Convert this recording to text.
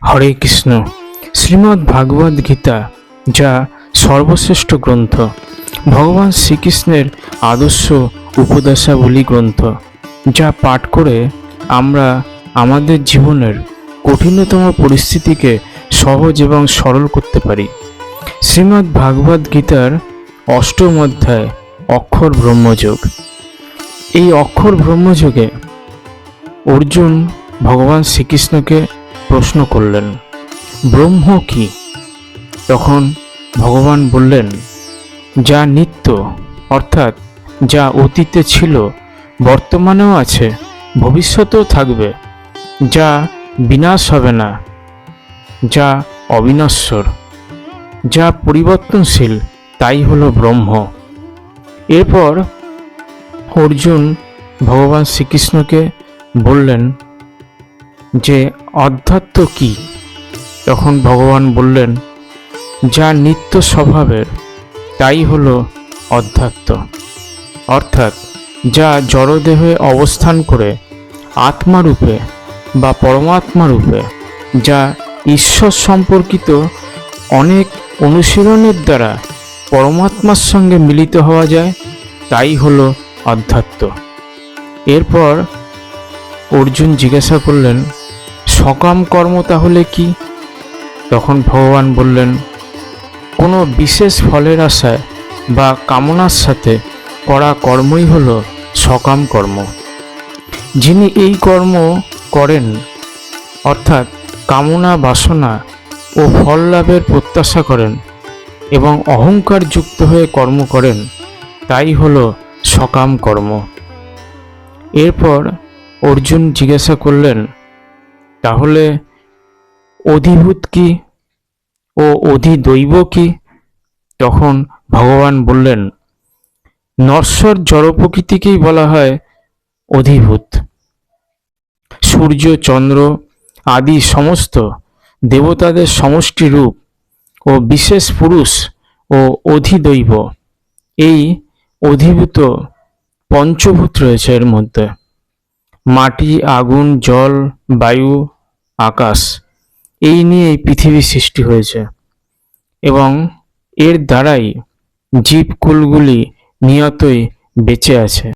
হরে কৃষ্ণ। শ্রীমদ্ ভাগবত গীতা যা সর্বশ্রেষ্ঠ গ্রন্থ, ভগবান শ্রীকৃষ্ণের আদর্শ উপদেশাবলী গ্রন্থ, যা পাঠ করে আমরা আমাদের জীবনের কঠিনতম পরিস্থিতিকে সহজ এবং সরল করতে পারি। শ্রীমদ্ ভাগবত গীতার অষ্টম অধ্যায় অক্ষর ব্রহ্মযোগ। এই অক্ষর ব্রহ্মযোগে অর্জুন ভগবান শ্রীকৃষ্ণকে প্রশ্ন করলেন, ব্রহ্ম কি? তখন ভগবান বললেন, যা নিত্য, অর্থাৎ যা অতীতে ছিল, বর্তমানেও আছে, ভবিষ্যতেও থাকবে, যা বিনাশ হবে না, যা অবিনশ্বর, যা পরিবর্তনশীল, তাই হলো ব্রহ্ম। এরপর অর্জুন ভগবান শ্রীকৃষ্ণকে বললেন যে অধ্যাত্ম কি? তখন ভগবান বললেন, যা নিত্য স্বভাবের, তাই হলো অধ্যাত্ম, অর্থাৎ যা জড়দেহে অবস্থান করে আত্মারূপে বা পরমাত্মা রূপে, যা ঈশ্বর সম্পর্কিত অনেক অনুশীলনের দ্বারা পরমাত্মার সঙ্গে মিলিত হওয়া যায়, তাই হলো অধ্যাত্ম। এরপর অর্জুন জিজ্ঞাসা করলেন, সকাম কর্ম তাহলে কি? তখন ভগবান বললেন, কোনো বিশেষ ফলের আশায় বা কামনার সাথে করা কর্মই হলো সকাম কর্ম। যিনি এই কর্ম করেন, অর্থাৎ কামনা বাসনা ও ফল লাভের প্রত্যাশা করেন এবং অহংকার যুক্ত হয়ে কর্ম করেন, তাই হলো সকাম কর্ম। এরপর অর্জুন জিজ্ঞাসা করলেন, তাহলে অধিভূত কি ও অধিদৈব কি? তখন ভগবান বললেন, নশ্বর জড় প্রকৃতিকেই বলা হয় অধিভূত। সূর্য, চন্দ্র আদি সমস্ত দেবতাদের সমষ্টি রূপ ও বিশেষ পুরুষ ও অধিদৈব, এই অধিভূত পঞ্চভূত রয়েছে এর মধ্যে। মাটি, আগুন, জল, বায়ু, আকাশ, এই নিয়ে এই পৃথিবী সৃষ্টি হয়েছে এবং এর দ্বারাই জীবকুলগুলি নিয়তই বেঁচে আছে।